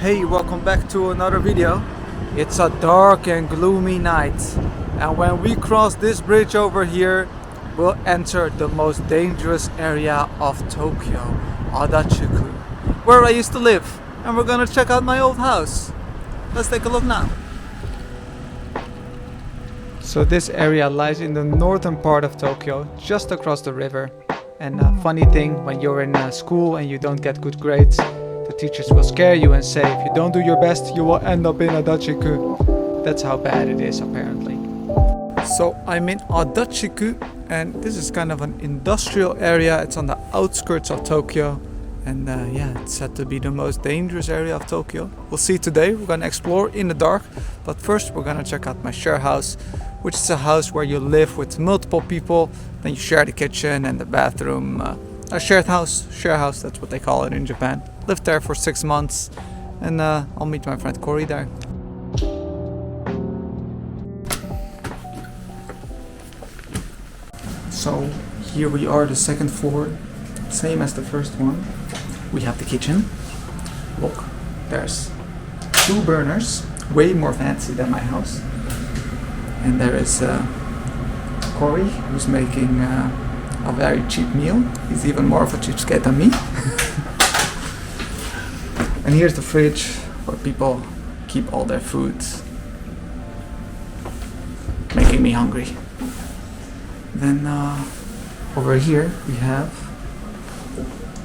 Hey, welcome back to another video. It's a dark and gloomy night, and when we cross this bridge over here, we'll enter the most dangerous area of Tokyo, Adachi-ku, where I used to live, and we're gonna check out my old house. Let's take a look now. So this area lies in the northern part of Tokyo, just across the river. And a funny thing, when you're in school and you don't get good grades, the teachers will scare you and say, if you don't do your best, you will end up in Adachi-ku. That's how bad it is, apparently. So I'm in Adachi-ku, and this is kind of an industrial area. It's on the outskirts of Tokyo. And yeah, it's said to be the most dangerous area of Tokyo. We'll see today. We're gonna explore in the dark. But first, we're gonna check out my share house, which is a house where you live with multiple people. Then you share the kitchen and the bathroom. A shared house, share house, that's what they call it in Japan. Lived there for 6 months, and I'll meet my friend Corey there. So here we are, the second floor, same as the first one. We have the kitchen. Look, there's 2 burners, way more fancy than my house. And there is Corey, who's making a very cheap meal. He's even more of a cheapskate than me. And here's the fridge where people keep all their food. Making me hungry. Then over here we have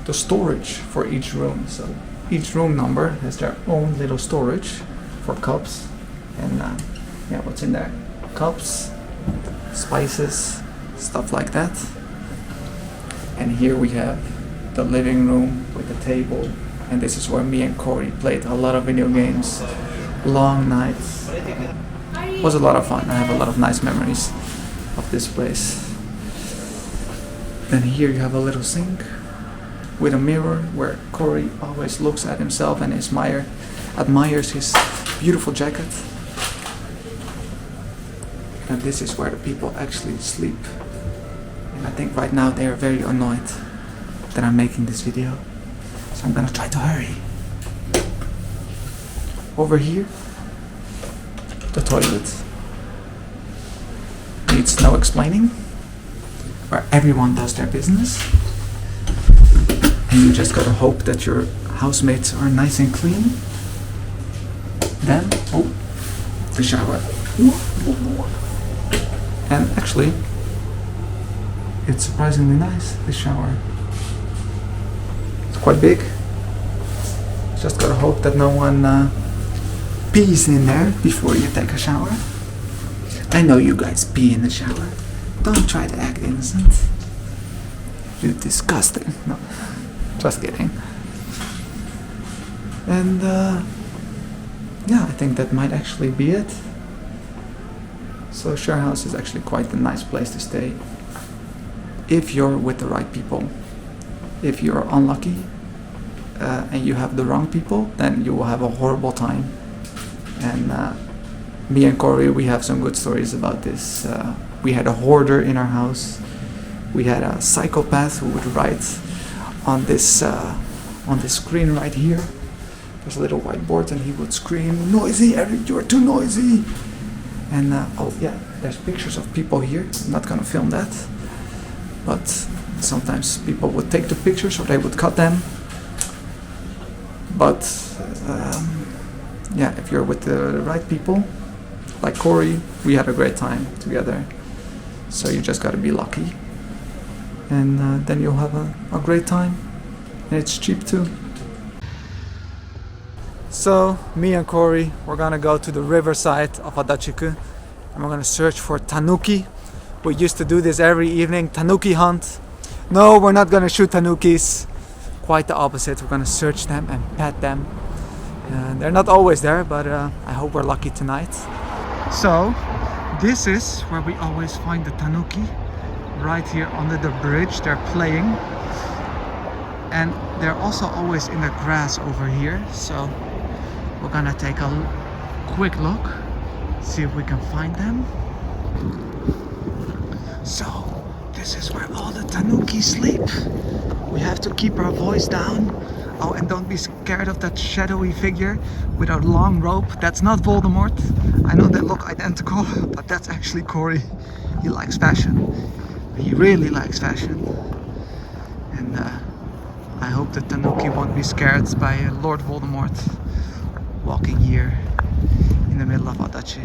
the storage for each room. So each room number has their own little storage for cups. And yeah, what's in there? Cups, spices, stuff like that. And here we have the living room with the table, and this is where me and Corey played a lot of video games, long nights. It was a lot of fun. I have a lot of nice memories of this place. Then here you have a little sink with a mirror where Corey always looks at himself and admires his beautiful jacket. And this is where the people actually sleep. And I think right now they are very annoyed that I'm making this video. So I'm gonna try to hurry. Over here, the toilet. Needs no explaining. Where everyone does their business. And you just gotta hope that your housemates are nice and clean. Then, oh, the shower. And actually, it's surprisingly nice, this shower. It's quite big. Just gotta hope that no one pees in there before you take a shower. I know you guys pee in the shower. Don't try to act innocent. You're disgusting. No, just kidding. And yeah, I think that might actually be it. So share house is actually quite a nice place to stay if you're with the right people. If you're unlucky and you have the wrong people, then you will have a horrible time. And me and Corey, we have some good stories about this. We had a hoarder in our house. We had a psychopath who would write on this screen right here. There's a little whiteboard, and he would scream, "Noisy, Eric, you're too noisy." And oh yeah, there's pictures of people here. I'm not gonna film that. But sometimes people would take the pictures or they would cut them. But yeah, if you're with the right people, like Corey, we had a great time together. So you just gotta be lucky. And then you'll have a great time. And it's cheap too. So, me and Corey, we're gonna go to the riverside of Adachi-ku, and we're gonna search for tanuki. We used to do this every evening, tanuki hunt. No, we're not gonna shoot tanukis. Quite the opposite, we're gonna search them and pet them. They're not always there, but I hope we're lucky tonight. So, this is where we always find the tanuki. Right here under the bridge, they're playing. And they're also always in the grass over here, so we're gonna take a quick look, see if we can find them. So, this is where all the tanuki sleep. We have to keep our voice down. Oh, and don't be scared of that shadowy figure with a long rope. That's not Voldemort. I know they look identical, but that's actually Cory. He likes fashion. He really likes fashion. And I hope that Tanuki won't be scared by Lord Voldemort walking here in the middle of Adachi.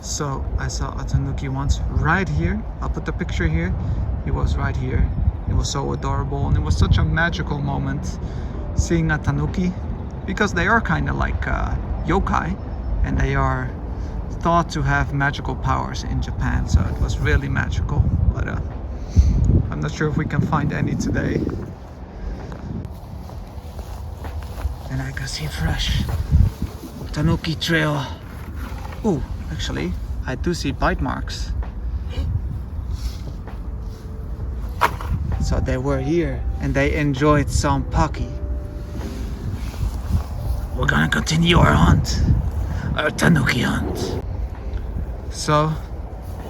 So I saw a Tanuki once right here. I'll put the picture here. He was right here. It was so adorable, and it was such a magical moment seeing a Tanuki, because they are kind of like yokai, and they are thought to have magical powers in Japan. So it was really magical, but I'm not sure if we can find any today. And I can see fresh Tanuki trail. Oh, actually, I do see bite marks. So they were here and they enjoyed some Pocky. We're gonna continue our hunt, our Tanuki hunt. So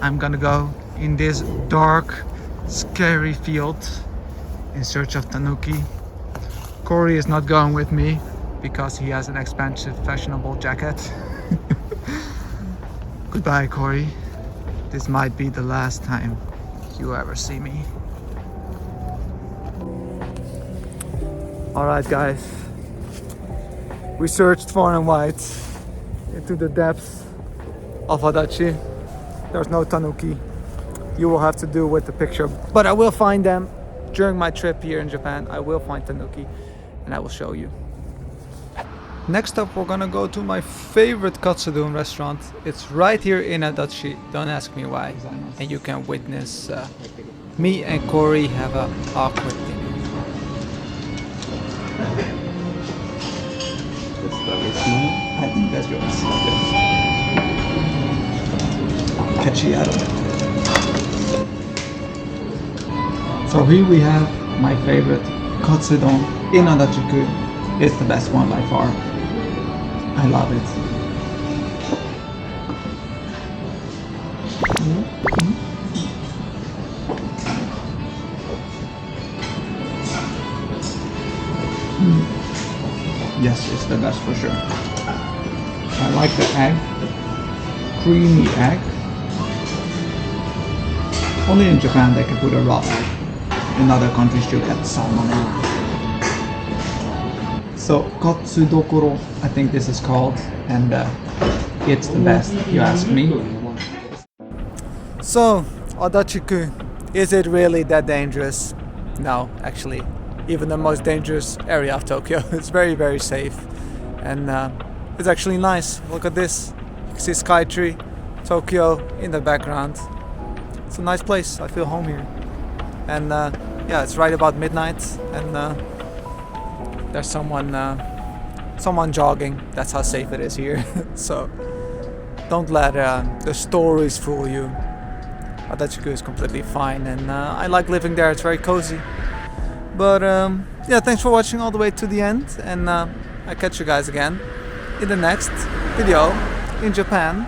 I'm gonna go in this dark, scary field in search of Tanuki. Cory is not going with me because he has an expensive, fashionable jacket. Goodbye, Cory. This might be the last time you ever see me. Alright guys, we searched far and wide into the depths of Adachi. There's no Tanuki. You will have to do with the picture, but I will find them during my trip here in Japan. I will find Tanuki and I will show you. Next up, we're gonna go to my favorite katsudon restaurant. It's right here in Adachi. Don't ask me why. And you can witness me and Cory have an awkward dinner. I think that's yours. Cacciato. So here we have my favorite katsudon in Adachi-ku. It's the best one by far. I love it. Yes, it's the best for sure. I like the egg, creamy egg. Only in Japan they can put a raw egg. In other countries you get salmon. So katsudokoro, I think this is called, and it's the best if you ask me. So Adachi-ku, is it really that dangerous? No, actually. Even the most dangerous area of Tokyo. It's very, very safe. And it's actually nice. Look at this. You can see Skytree, Tokyo in the background. It's a nice place. I feel home here. And yeah, it's right about midnight. And there's someone jogging. That's how safe it is here. So don't let the stories fool you. Adachi-ku is completely fine. And I like living there. It's very cozy. But yeah, thanks for watching all the way to the end, and I'll catch you guys again in the next video in Japan.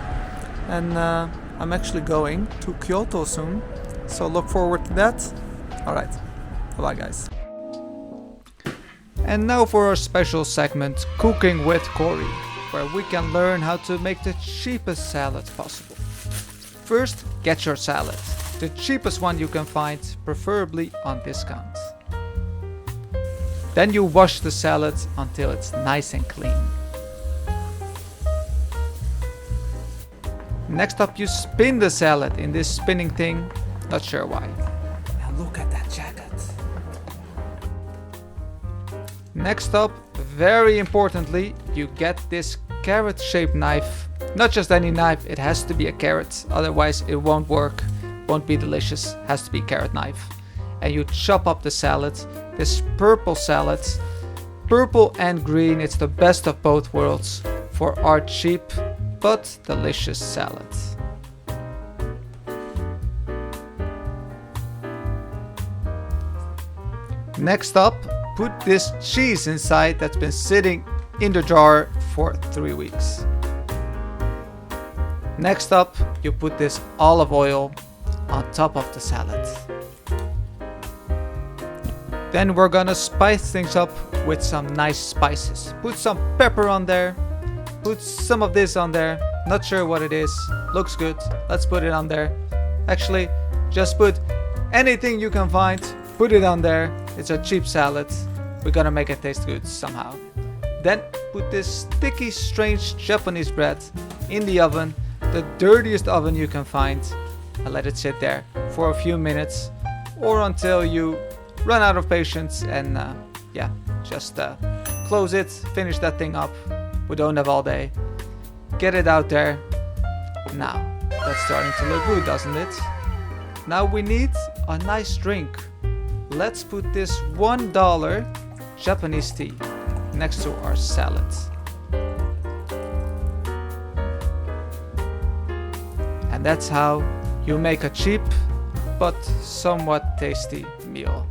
And I'm actually going to Kyoto soon, so look forward to that. Alright, bye guys. And now for our special segment, Cooking with Cory, where we can learn how to make the cheapest salad possible. First, get your salad, the cheapest one you can find, preferably on discount. Then you wash the salad until it's nice and clean. Next up, you spin the salad in this spinning thing, not sure why. And look at that jacket. Next up, very importantly, you get this carrot-shaped knife. Not just any knife, it has to be a carrot, otherwise it won't work, won't be delicious, has to be carrot knife. And you chop up the salad. This purple salad, purple and green, it's the best of both worlds for our cheap but delicious salad. Next up, put this cheese inside that's been sitting in the jar for 3 weeks. Next up, you put this olive oil on top of the salad. Then we're gonna spice things up with some nice spices. Put some pepper on there. Put some of this on there. Not sure what it is. Looks good. Let's put it on there. Actually, just put anything you can find. Put it on there. It's a cheap salad. We're gonna make it taste good somehow. Then put this sticky, strange Japanese bread in the oven. The dirtiest oven you can find. And let it sit there for a few minutes. Or until you run out of patience and yeah, just close it, finish that thing up. We don't have all day. Get it out there. Now, that's starting to look good, doesn't it? Now we need a nice drink. Let's put this $1 Japanese tea next to our salad. And that's how you make a cheap but somewhat tasty meal.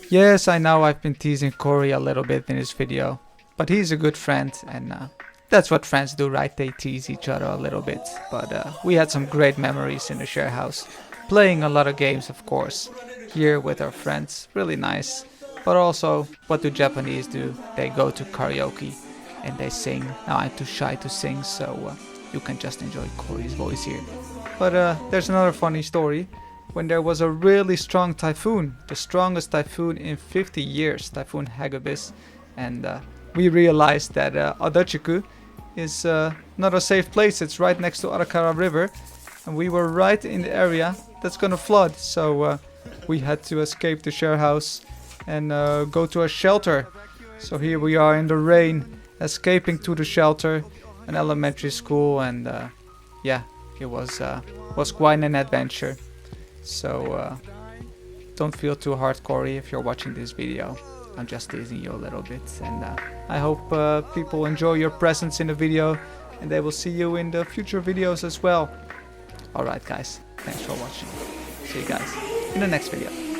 Yes, I know I've been teasing Corey a little bit in this video, but he's a good friend, and that's what friends do, right? They tease each other a little bit. But we had some great memories in the share house, playing a lot of games, of course, here with our friends. Really nice. But also, what do Japanese do? They go to karaoke and they sing. Now I'm too shy to sing, so you can just enjoy Corey's voice here. But there's another funny story. When there was a really strong typhoon, the strongest typhoon in 50 years, Typhoon Hagibis, and we realized that Adachi-ku is not a safe place. It's right next to Arakara River, and we were right in the area that's gonna flood. So we had to escape the share house and go to a shelter. So here we are in the rain, escaping to the shelter, an elementary school, and yeah, it was quite an adventure. So don't feel too hardcore if you're watching this video. I'm just teasing you a little bit, and I hope people enjoy your presence in the video, and they will see you in the future videos as well. Alright guys, thanks for watching. See you guys in the next video.